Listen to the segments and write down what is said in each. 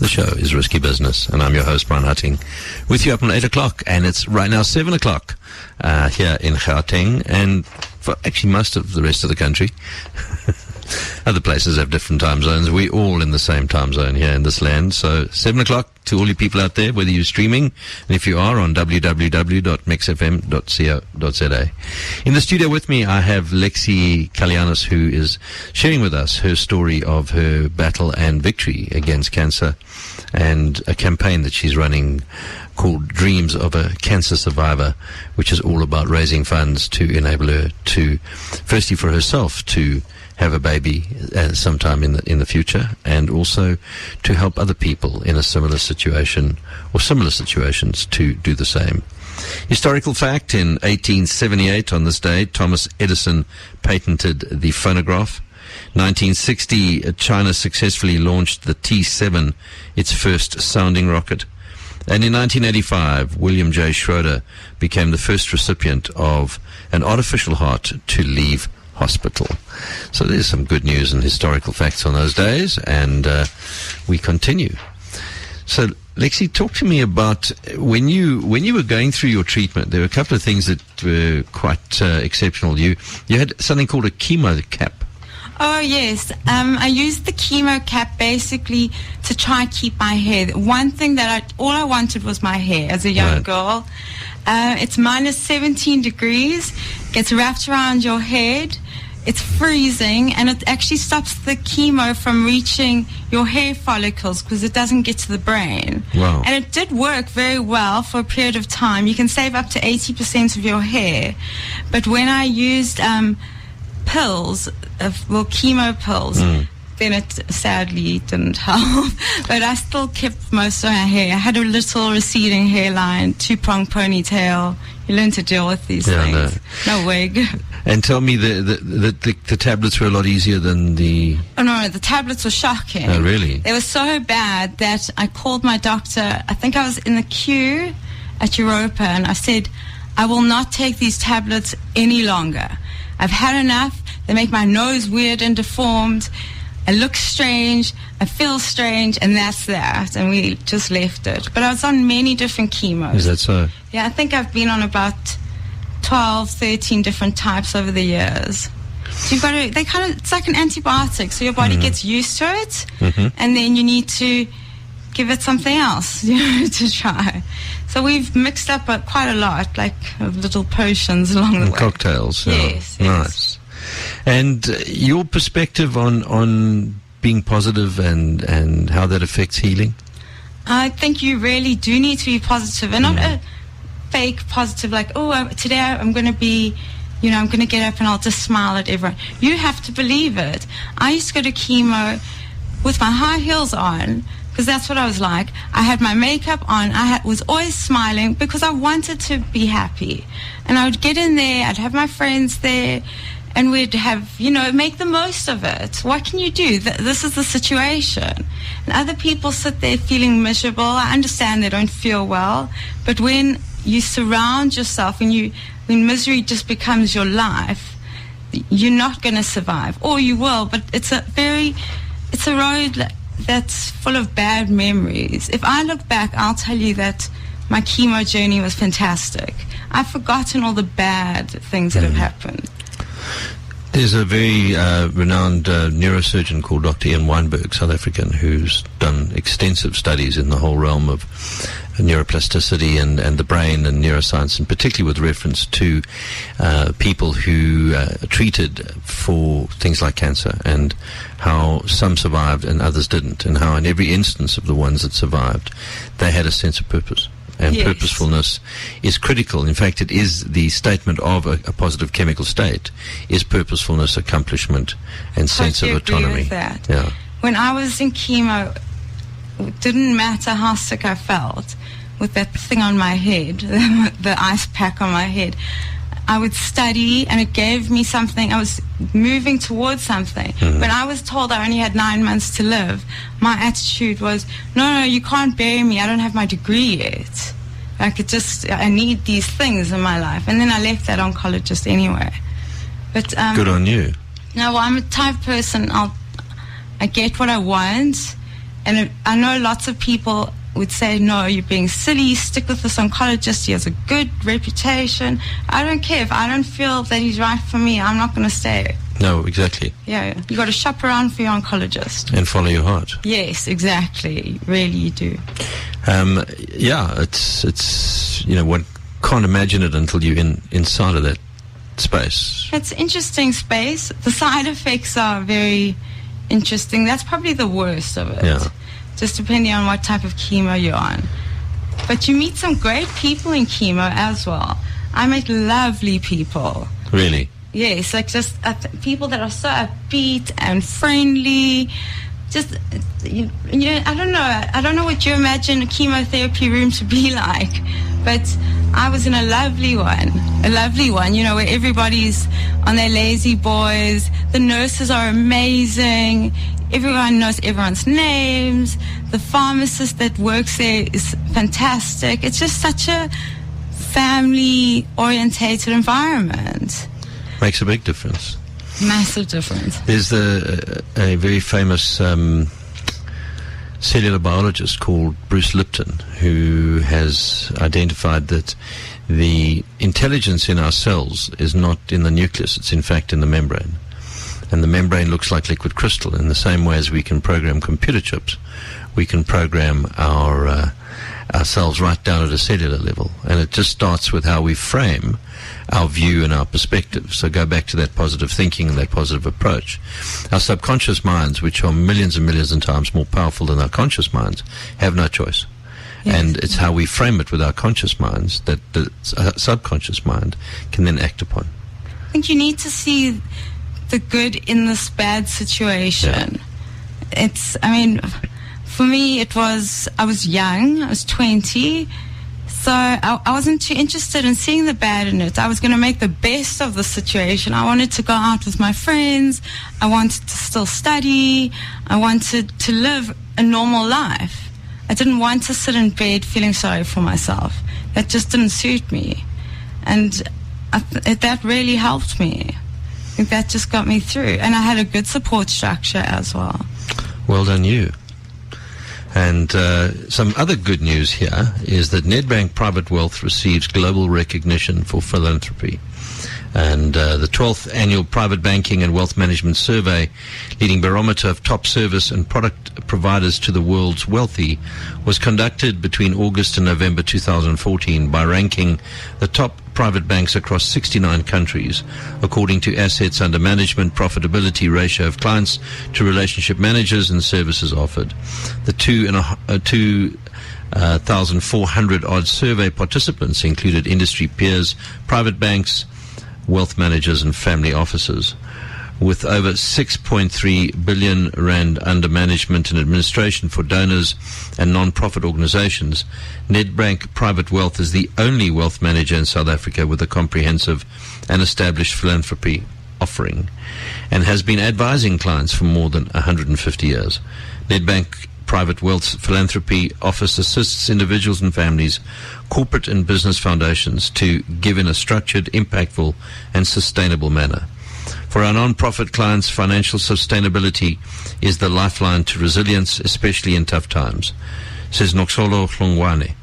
The show is Risky Business, and I'm your host, Bryan Hattingh, with you up until 8 o'clock, and it's right now 7 o'clock here in Gauteng, and for actually most of the rest of the country. Other places have different time zones. We're all in the same time zone here in this land. So 7 o'clock to all you people out there, whether you're streaming, and if you are, on www.mixfm.co.za. In the studio with me, I have Alexis Kalligiannis, who is sharing with us her story of her battle and victory against cancer, and a campaign that she's running called Dreams of a Cancer Survivor, which is all about raising funds to enable her to, firstly for herself, to have a baby sometime in the future, and also to help other people in a similar situation or similar situations to do the same. Historical fact: in 1878, on this day, Thomas Edison patented the phonograph. 1960, China successfully launched the T-7, its first sounding rocket. And in 1985, William J. Schroeder became the first recipient of an artificial heart to leave hospital. So there's some good news and historical facts on those days, and we continue. So Lexi, talk to me about when you were going through your treatment. There were a couple of things that were quite exceptional. You had something called a chemo cap. Oh, yes. I used the chemo cap basically to try and keep my hair. One thing that all I wanted was my hair as a young girl. It's minus 17 degrees, gets wrapped around your head, it's freezing, and it actually stops the chemo from reaching your hair follicles because it doesn't get to the brain. Wow. And it did work very well for a period of time. You can save up to 80% of your hair. But when I used pills, chemo pills, then it sadly didn't help. But I still kept most of my hair. I had a little receding hairline, two-pronged ponytail. You learn to deal with these things. No wig. And tell me, the tablets were a lot easier than the... Oh, no, the tablets were shocking. Oh, really? They were so bad that I called my doctor. I think I was in the queue at Europa, and I said, I will not take these tablets any longer. I've had enough. They make my nose weird and deformed. I look strange. I feel strange, and that's that. And we just left it. But I was on many different chemos. Is that so? Yeah, I think I've been on about 12, 13 different types over the years. So you've got to, it's like an antibiotic. So your body gets used to it, and then you need to give it something else to try. So we've mixed up quite a lot, like little potions along the way. Cocktails. Yes. Nice. And your perspective on being positive and how that affects healing? I think you really do need to be positive, and not a fake positive, like, today I'm going to be, I'm going to get up and I'll just smile at everyone. You have to believe it. I used to go to chemo with my high heels on, because that's what I was like. I had my makeup on. Was always smiling because I wanted to be happy. And I would get in there, I'd have my friends there, and we'd have, make the most of it. What can you do? This is the situation. And other people sit there feeling miserable. I understand they don't feel well, but when you surround yourself and when misery just becomes your life, you're not going to survive. Or you will, but it's a road that's full of bad memories. If I look back, I'll tell you that my chemo journey was fantastic. I've forgotten all the bad things that have happened. There's a very renowned neurosurgeon called Dr. Ian Weinberg, South African, who's done extensive studies in the whole realm of neuroplasticity and the brain and neuroscience, and particularly with reference to people who are treated for things like cancer, and how some survived and others didn't, and how in every instance of the ones that survived, they had a sense of purpose. And purposefulness is critical. In fact, it is the statement of a positive chemical state, is purposefulness, accomplishment, and sense of autonomy. Agree with that. Yeah. When I was in chemo, it didn't matter how sick I felt with that thing on my head, the ice pack on my head. I would study, and it gave me something. I was moving towards something. When I was told I only had 9 months to live, my attitude was, no, you can't bury me. I don't have my degree yet. I need these things in my life. And then I left that oncologist anyway. But good on you. No, well, I'm a type of person, I get what I want, And I know lots of people would say, no, you're being silly, stick with this oncologist, he has a good reputation. I don't care. If I don't feel that he's right for me, I'm not going to stay. No, exactly. Yeah, you got to shop around for your oncologist. And follow your heart. Yes, exactly. Really, you do. It's one can't imagine it until you're inside of that space. It's an interesting space. The side effects are very interesting. That's probably the worst of it. Yeah. Just depending on what type of chemo you're on. But you meet some great people in chemo as well. I met lovely people. Really? Yes, like just people that are so upbeat and friendly. Just, I don't know what you imagine a chemotherapy room to be like, but I was in a lovely one, where everybody's on their lazy boys. The nurses are amazing. Everyone knows everyone's names. The pharmacist that works there is fantastic. It's just such a family-orientated environment. Makes a big difference. Massive difference. There's a very famous cellular biologist called Bruce Lipton, who has identified that the intelligence in our cells is not in the nucleus, it's in fact in the membrane. And the membrane looks like liquid crystal. In the same way as we can program computer chips, we can program our cells right down at a cellular level. And it just starts with how we frame our view and our perspective. So go back to that positive thinking and that positive approach. Our subconscious minds, which are millions and millions of times more powerful than our conscious minds, have no choice. Yes. And it's how we frame it with our conscious minds that the subconscious mind can then act upon. I think you need to see the good in this bad situation. Yeah. For me, I was young, I was 20, so I wasn't too interested in seeing the bad in it. I was going to make the best of the situation. I wanted to go out with my friends. I wanted to still study. I wanted to live a normal life. I didn't want to sit in bed feeling sorry for myself. That just didn't suit me. And that really helped me. I think that just got me through. And I had a good support structure as well. Well done you. And some other good news here is that Nedbank Private Wealth receives global recognition for philanthropy. And the 12th Annual Private Banking and Wealth Management Survey, leading barometer of top service and product providers to the world's wealthy, was conducted between August and November 2014 by ranking the top private banks across 69 countries, according to assets under management, profitability ratio of clients to relationship managers and services offered. The 2,400 odd survey participants included industry peers, private banks, wealth managers and family offices. With over 6.3 billion rand under management and administration for donors and non-profit organizations, Nedbank Private Wealth is the only wealth manager in South Africa with a comprehensive and established philanthropy offering, and has been advising clients for more than 150 years. Nedbank Private Wealth's philanthropy office assists individuals and families, corporate and business foundations to give in a structured, impactful and sustainable manner. For our non-profit clients, financial sustainability is the lifeline to resilience, especially in tough times, says Noxolo Hlongwane,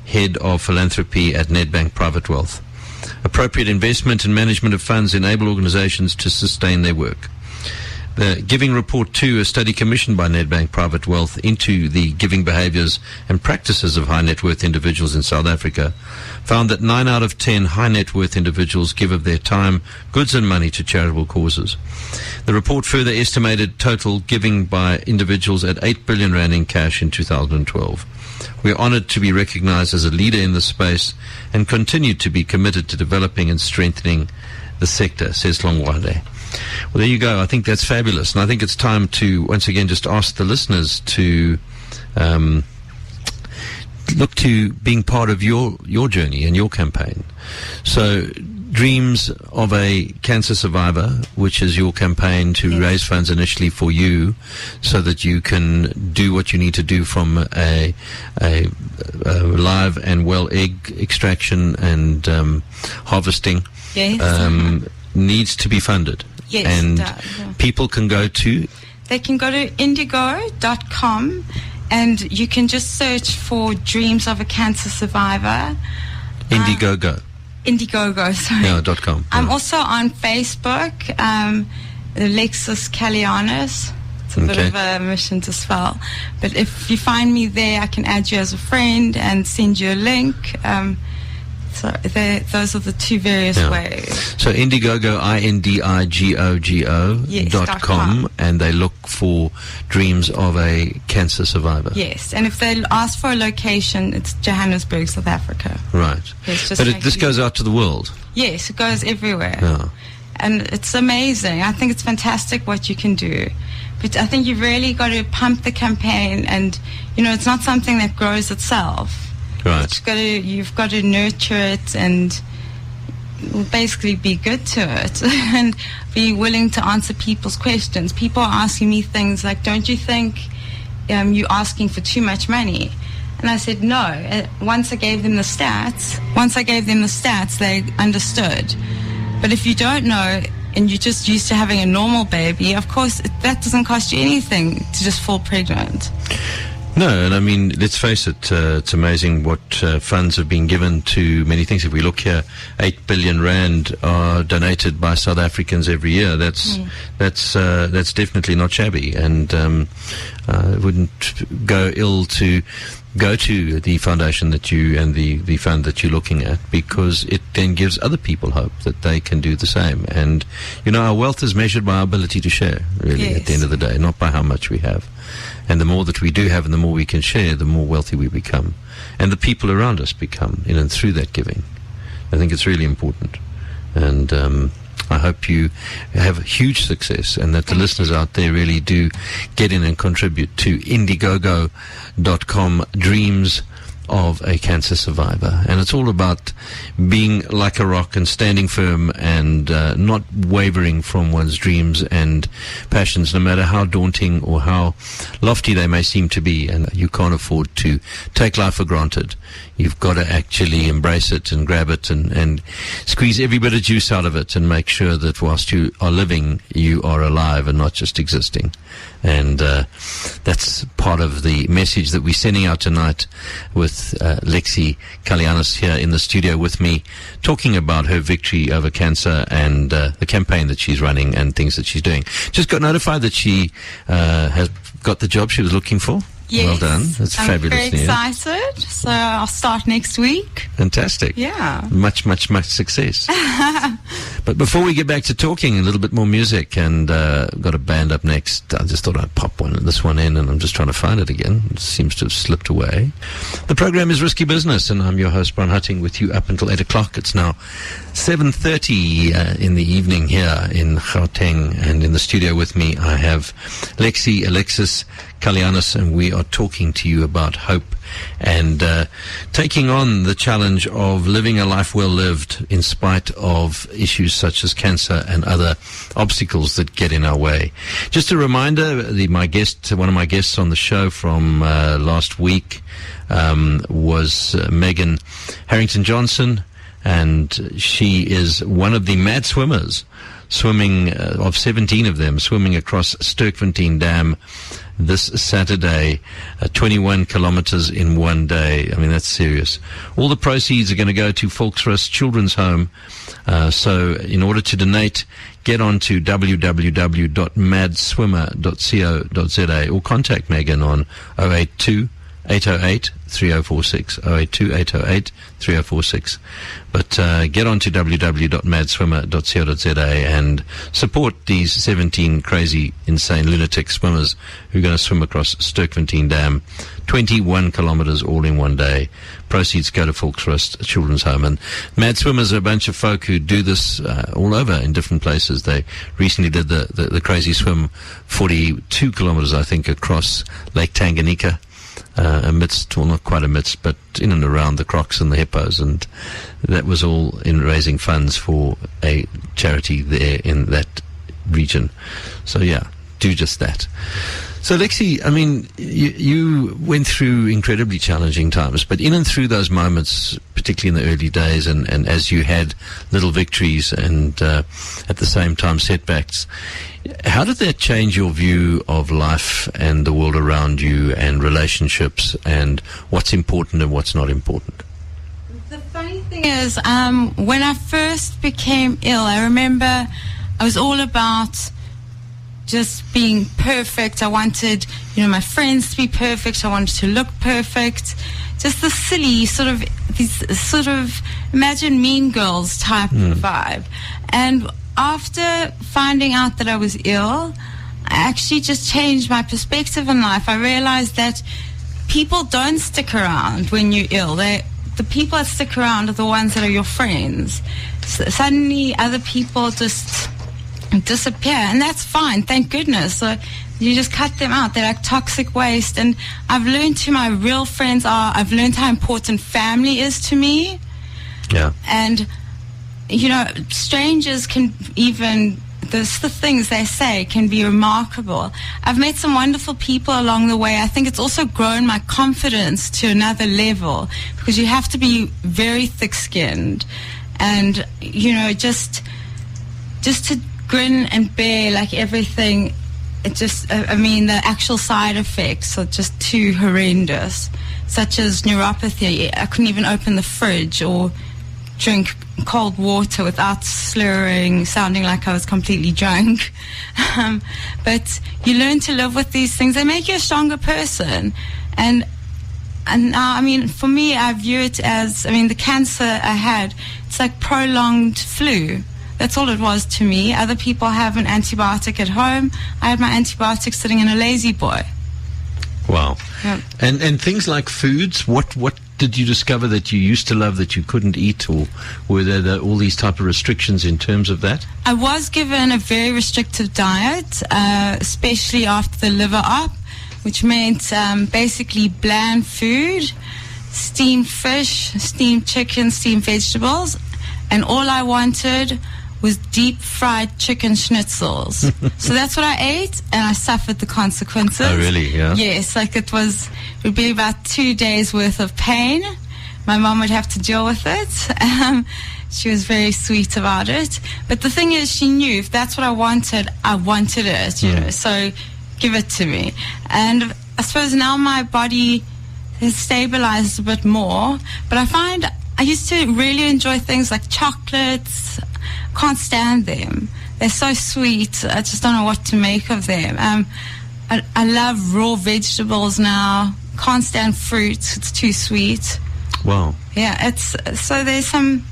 Head of Philanthropy at Nedbank Private Wealth. Appropriate investment and management of funds enable organizations to sustain their work. The Giving Report 2, a study commissioned by Nedbank Private Wealth into the giving behaviors and practices of high net worth individuals in South Africa, found that 9 out of 10 high net worth individuals give of their time, goods and money to charitable causes. The report further estimated total giving by individuals at 8 billion rand in cash in 2012. We are honored to be recognized as a leader in this space and continue to be committed to developing and strengthening the sector, says Longwade. Well, there you go. I think that's fabulous. And I think it's time to, once again, just ask the listeners to look to being part of your journey and your campaign. So, Dreams of a Cancer Survivor, which is your campaign to raise funds initially for you so that you can do what you need to do from a live and well egg extraction and harvesting. Yes. Needs to be funded. Yes, and people can go to... They can go to indigo.com And you can just search for Dreams of a Cancer Survivor. Indiegogo. Indiegogo, sorry. Yeah, .com. I'm Yeah. also on Facebook, Alexis Kalligiannis. It's a bit of a mission to spell. But if you find me there, I can add you as a friend and send you a link. So those are the two various ways. So Indiegogo, INDIGOGO Yes, .com, and they look for Dreams of a Cancer Survivor. Yes, and if they ask for a location, it's Johannesburg, South Africa. Right. But this goes out to the world. Yes, it goes everywhere. Yeah. And it's amazing. I think it's fantastic what you can do. But I think you've really got to pump the campaign, and, it's not something that grows itself. Right. You've got to nurture it and basically be good to it and be willing to answer people's questions. People are asking me things like, don't you think you're asking for too much money? And I said, no. Once I gave them the stats, they understood. But if you don't know and you're just used to having a normal baby, of course, that doesn't cost you anything to just fall pregnant. No, and I mean, let's face it, it's amazing what funds have been given to many things. If we look here, 8 billion rand are donated by South Africans every year. That's definitely not shabby, and it wouldn't go ill to go to the foundation that you and the fund that you're looking at, because it then gives other people hope that they can do the same. And our wealth is measured by our ability to share, really. Yes. At the end of the day, not by how much we have. And the more that we do have and the more we can share, the more wealthy we become, and the people around us become and through that giving. I think it's really important, and I hope you have huge success, and that the listeners out there really do get in and contribute to Indiegogo.com, Dreams of a Cancer Survivor. And it's all about being like a rock and standing firm and not wavering from one's dreams and passions, no matter how daunting or how lofty they may seem to be. And you can't afford to take life for granted. You've got to actually embrace it and grab it and squeeze every bit of juice out of it, and make sure that whilst you are living, you are alive and not just existing. And that's part of the message that we're sending out tonight with Alexis Kalligiannis here in the studio with me, talking about her victory over cancer and the campaign that she's running and things that she's doing. Just got notified that she has got the job she was looking for. Yes. Well done. That's fabulous news. I'm very excited. So I'll start next week. Fantastic. Yeah. Much success. But before we get back to talking, a little bit more music, and got a band up next. I just thought I'd pop this one in, and I'm just trying to find it again. It seems to have slipped away. The program is Risky Business, and I'm your host, Bryan Hattingh, with you up until 8 o'clock. It's now 7:30 in the evening here in Gauteng, and in the studio with me I have Alexis Kalligiannis, and we are talking to you about hope and taking on the challenge of living a life well lived in spite of issues such as cancer and other obstacles that get in our way. Just a reminder, one of my guests on the show from last week was Megan Harrington-Johnson, and she is one of the mad swimmers, of 17 of them, swimming across Sterkfontein Dam this Saturday, 21 kilometers in one day. I mean, that's serious. All the proceeds are going to go to Volksrust Children's Home. So in order to donate, get on to www.madswimmer.co.za or contact Megan on 082-808-3046, 082-808-3046. But get on to www.madswimmer.co.za and support these 17 crazy, insane, lunatic swimmers who are going to swim across Sterkfontein Dam, 21 kilometers all in one day. Proceeds go to Volksrust Children's Home. And Mad Swimmers are a bunch of folk who do this all over in different places. They recently did the crazy swim, 42 kilometers, I think, across Lake Tanganyika. Not quite amidst, but in and around the crocs and the hippos, and that was all in raising funds for a charity there in that region. So yeah, do just that. So, Lexi, I mean, you went through incredibly challenging times, but in and through those moments, particularly in the early days, and as you had little victories and at the same time setbacks, how did that change your view of life and the world around you and relationships and what's important and what's not important? The funny thing is, when I first became ill, I remember I was all about just being perfect. I wanted, my friends to be perfect. I wanted to look perfect. Just the silly imagine Mean Girls type of vibe. And after finding out that I was ill, I actually just changed my perspective in life. I realized that people don't stick around when you're ill. The people that stick around are the ones that are your friends. Suddenly other people just disappear, and that's fine, thank goodness. So you just cut them out. They're like toxic waste. And I've learned who my real friends are. I've learned how important family is to me. Yeah. And strangers can even, the things they say can be remarkable. I've met some wonderful people along the way. I think it's also grown my confidence to another level, because you have to be very thick-skinned and just to grin and bear like everything. It just, the actual side effects are just too horrendous, such as neuropathy. I couldn't even open the fridge or drink cold water without slurring, sounding like I was completely drunk. But you learn to live with these things. They make you a stronger person. And now, for me, I view it as, the cancer I had, it's like prolonged flu. That's all it was to me. Other people have an antibiotic at home. I had my antibiotic sitting in a lazy boy. Wow. Yeah. And things like foods, what did you discover that you used to love that you couldn't eat, or were there all these type of restrictions in terms of that? I was given a very restrictive diet, especially after the liver op, which meant basically bland food, steamed fish, steamed chicken, steamed vegetables, and all I wanted was deep-fried chicken schnitzels. So that's what I ate, and I suffered the consequences. Oh, really? Yeah. Yes, it would be about 2 days worth of pain. My mom would have to deal with it. She was very sweet about it. But the thing is, she knew if that's what I wanted it, so give it to me. And I suppose now my body has stabilized a bit more, but I find I used to really enjoy things like chocolates. Can't stand them. They're so sweet. I just don't know what to make of them. I love raw vegetables now. Can't stand fruit. It's too sweet. Wow. Yeah, there's some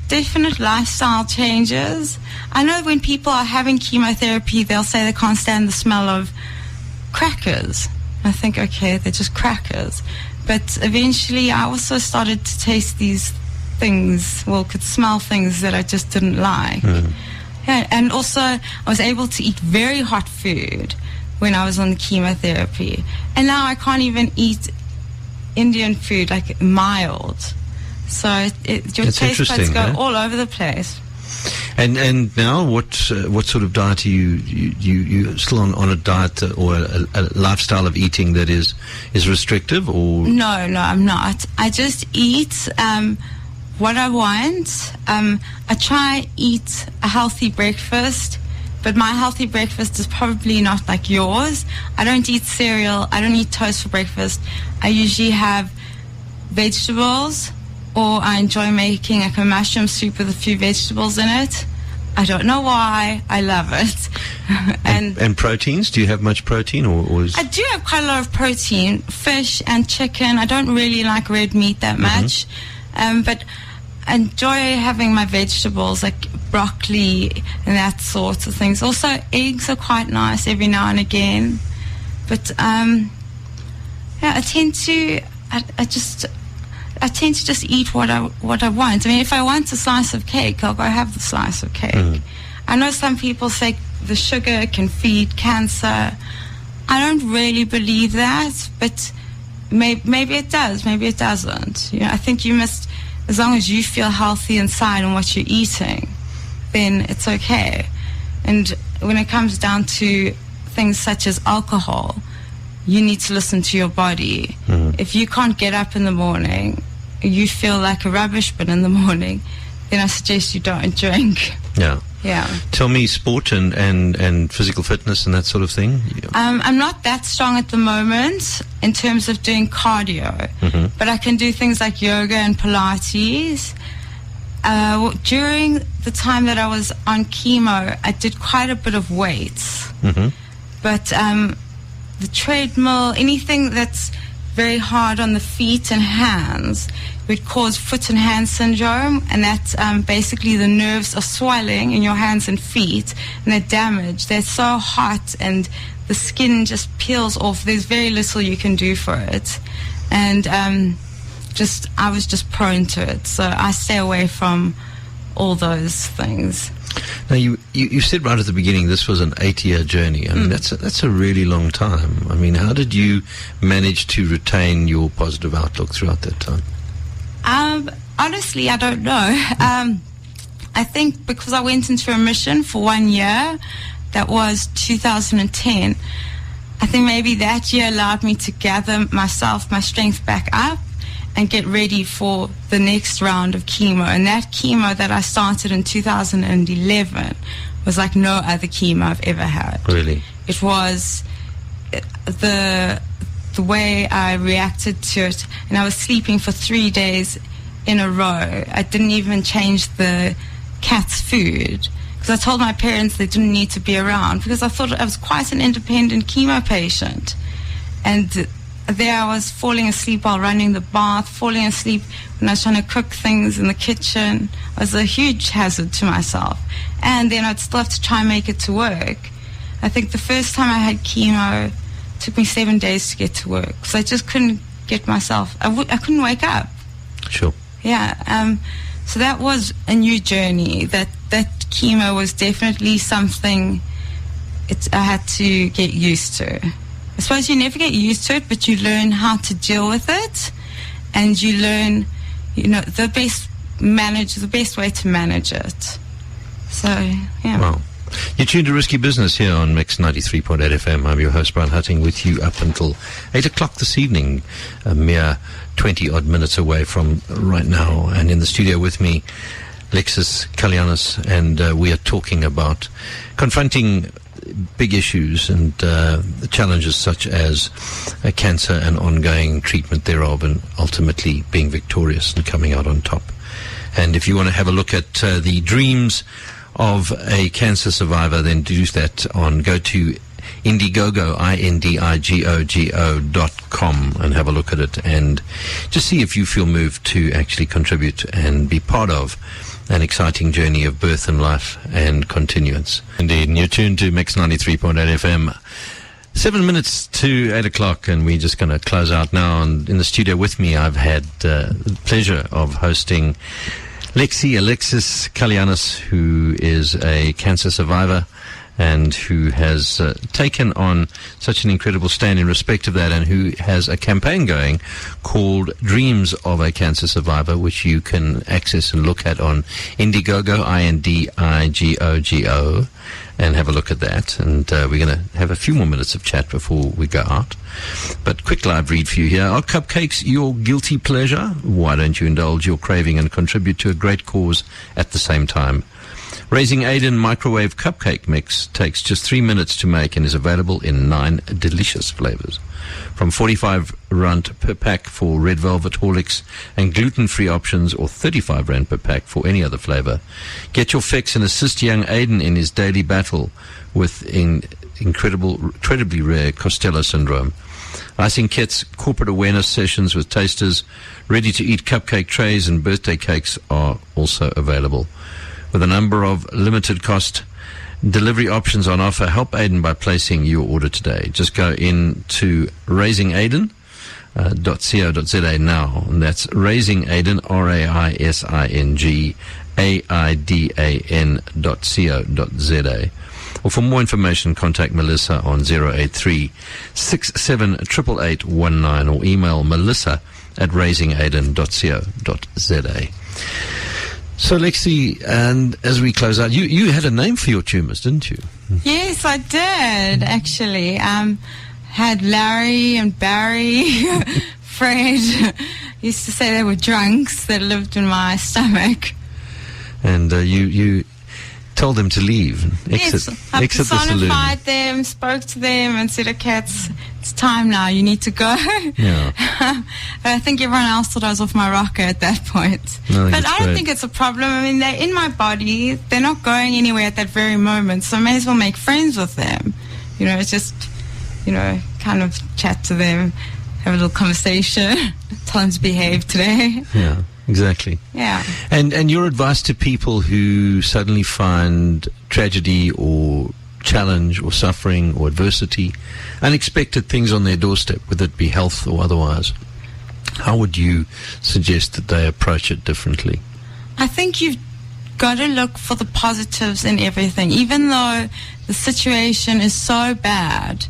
definite lifestyle changes. I know when people are having chemotherapy, they'll say they can't stand the smell of crackers. I think, okay, they're just crackers. But eventually I also started to taste these things, could smell things that I just didn't like. Yeah, and also I was able to eat very hot food when I was on chemotherapy. And now I can't even eat Indian food, like mild. So your taste buds go all over the place. And now, what sort of diet are you still on a diet or a lifestyle of eating that is restrictive, or? No, I'm not. I just eat what I want. I try eat a healthy breakfast, but my healthy breakfast is probably not like yours. I don't eat cereal. I don't eat toast for breakfast. I usually have vegetables, or I enjoy making like a mushroom soup with a few vegetables in it. I don't know why. I love it. and proteins? Do you have much protein, or is... I do have quite a lot of protein, fish and chicken. I don't really like red meat that much, but I enjoy having my vegetables like broccoli and that sort of things. Also, eggs are quite nice every now and again. But I tend to just eat what I want. If I want a slice of cake, I'll go have the slice of cake. I know some people say the sugar can feed cancer. I don't really believe that, but maybe it does, maybe it doesn't. I think you must, as long as you feel healthy inside and what you're eating, then it's okay. And when it comes down to things such as alcohol, you need to listen to your body. If you can't get up in the morning, you feel like a rubbish bin in the morning, then I suggest you don't drink. Yeah. Yeah. Tell me, sport and physical fitness and that sort of thing? I'm not that strong at the moment in terms of doing cardio, but I can do things like yoga and Pilates. During the time that I was on chemo, I did quite a bit of weights. But the treadmill, anything that's very hard on the feet and hands, would cause foot and hand syndrome, and that's basically the nerves are swelling in your hands and feet, and they're damaged. They're so hot, and the skin just peels off. There's very little you can do for it, and I was just prone to it, so I stay away from all those things. Now, you said right at the beginning this was an 8-year journey. I mean, that's a really long time. I mean, how did you manage to retain your positive outlook throughout that time? Honestly, I don't know. I think because I went into remission for 1 year, that was 2010, I think maybe that year allowed me to gather my strength back up and get ready for the next round of chemo. And that chemo that I started in 2011 was like no other chemo I've ever had. Really? It was the way I reacted to it, and I was sleeping for 3 days in a row. I didn't even change the cat's food because I told my parents they didn't need to be around because I thought I was quite an independent chemo patient. And there I was falling asleep while running the bath, falling asleep when I was trying to cook things in the kitchen. I was a huge hazard to myself. And then I'd still have to try and make it to work. I think the first time I had chemo, it took me 7 days to get to work because I just couldn't get myself, I couldn't wake up. Sure. Yeah. So that was a new journey. That chemo was definitely something I had to get used to. I suppose you never get used to it, but you learn how to deal with it, and you learn, the best way to manage it. So, yeah. Wow. You're tuned to Risky Business here on Mix 93.8 FM. I'm your host, Bryan Hattingh, with you up until 8 o'clock this evening, a mere 20-odd minutes away from right now. And in the studio with me, Alexis Kalligiannis, and we are talking about confronting big issues and challenges such as cancer and ongoing treatment thereof, and ultimately being victorious and coming out on top. And if you want to have a look at the dreams of a cancer survivor, then do that go to Indiegogo, INDIGOGO.com, and have a look at it and just see if you feel moved to actually contribute and be part of an exciting journey of birth and life and continuance. Indeed, and you're tuned to Mix 93.8 FM. 7 minutes to 8 o'clock, and we're just going to close out now. And in the studio with me, I've had the pleasure of hosting Alexis Kalligiannis, who is a cancer survivor and who has taken on such an incredible stand in respect of that, and who has a campaign going called Dreams of a Cancer Survivor, which you can access and look at on Indiegogo, INDIGOGO, and have a look at that. And we're going to have a few more minutes of chat before we go out. But quick live read for you here. Are cupcakes your guilty pleasure? Why don't you indulge your craving and contribute to a great cause at the same time? Raising Aiden microwave cupcake mix takes just 3 minutes to make and is available in 9 delicious flavors. From 45 Rand per pack for red velvet Horlicks and gluten-free options, or 35 Rand per pack for any other flavor. Get your fix and assist young Aiden in his daily battle with incredibly rare Costello syndrome. Icing kits, corporate awareness sessions with tasters, ready-to-eat cupcake trays and birthday cakes are also available. With a number of limited cost delivery options on offer, help Aiden by placing your order today. Just go into raisingaiden.co.za now, and that's Raising Aiden, RAISINGAIDAN.co.za. Or for more information, contact Melissa on 083-67888819 or email melissa@raisingaiden.co.za. So, Lexi, and as we close out, you had a name for your tumours, didn't you? Yes, I did, actually. Had Larry and Barry, Fred. Used to say they were drunks that lived in my stomach. And you told them to leave, yes, I personified them, spoke to them, and said, okay, it's time now, you need to go. Yeah. But I think everyone else thought I was off my rocker at that point. No, but I don't think it's a problem. I mean, they're in my body, they're not going anywhere at that very moment, so I may as well make friends with them. You know, it's just, kind of chat to them, have a little conversation, tell them to behave today. Yeah. Exactly. Yeah. And your advice to people who suddenly find tragedy or challenge or suffering or adversity, unexpected things on their doorstep, whether it be health or otherwise, how would you suggest that they approach it differently? I think you've got to look for the positives in everything. Even though the situation is so bad,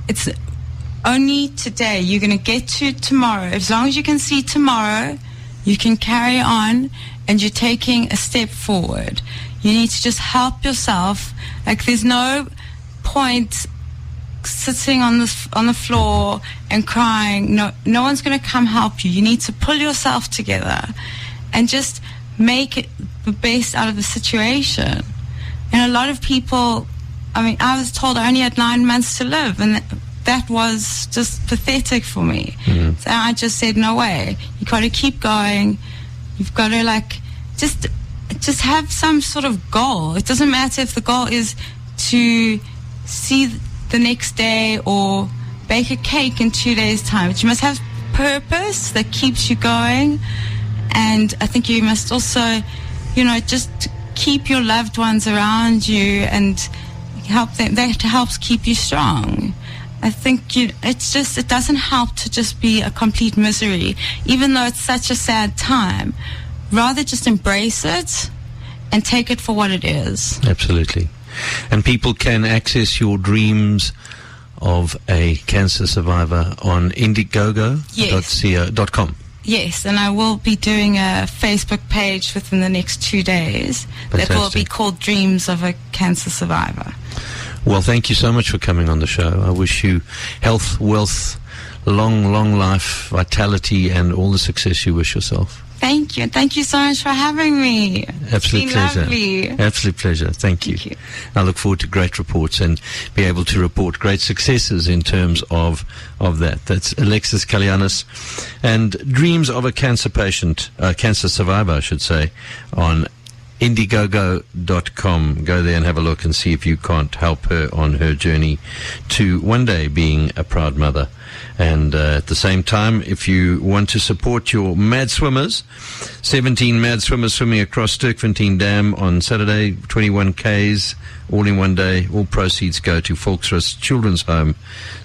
it's only today. You're going to get to tomorrow. As long as you can see tomorrow, you can carry on, and you're taking a step forward. You need to just help yourself. Like, there's no point sitting on the floor and crying. No one's going to come help you. You need to pull yourself together and just make it the best out of the situation. And a lot of people, I mean, I was told I only had 9 months to live, and that was just pathetic for me. Mm-hmm. So I just said, no way. You've got to keep going. You've got to, just have some sort of goal. It doesn't matter if the goal is to see the next day or bake a cake in 2 days' time. But you must have purpose that keeps you going. And I think you must also, just keep your loved ones around you and help them. That helps keep you strong. I think it doesn't help to just be a complete misery, even though it's such a sad time. Rather just embrace it and take it for what it is. Absolutely. And people can access your dreams of a cancer survivor on indiegogo.com. Yes, and I will be doing a Facebook page within the next 2 days. Fantastic. That will be called Dreams of a Cancer Survivor. Well, thank you so much for coming on the show. I wish you health, wealth, long life, vitality, and all the success you wish yourself. Thank you. Thank you so much for having me. Absolute pleasure. Lovely. Absolute pleasure. Thank you. I look forward to great reports and be able to report great successes in terms of that. That's Alexis Kalligiannis and Dreams of a Cancer Patient, Cancer Survivor, I should say, on Indiegogo.com. Go there and have a look and see if you can't help her on her journey to one day being a proud mother. And at the same time, if you want to support your mad swimmers, 17 mad swimmers swimming across Sterkfontein Dam on Saturday, 21 Ks, all in one day. All proceeds go to Volksrust Children's Home.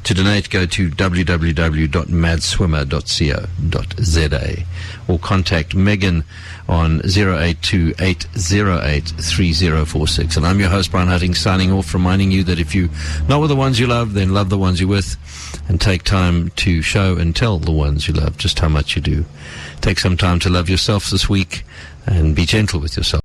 To donate, go to www.madswimmer.co.za or contact Megan on 082-808-3046. And I'm your host, Bryan Hattingh, signing off, reminding you that if you're not with the ones you love, then love the ones you're with, and take time to show and tell the ones you love just how much you do. Take some time to love yourself this week and be gentle with yourself.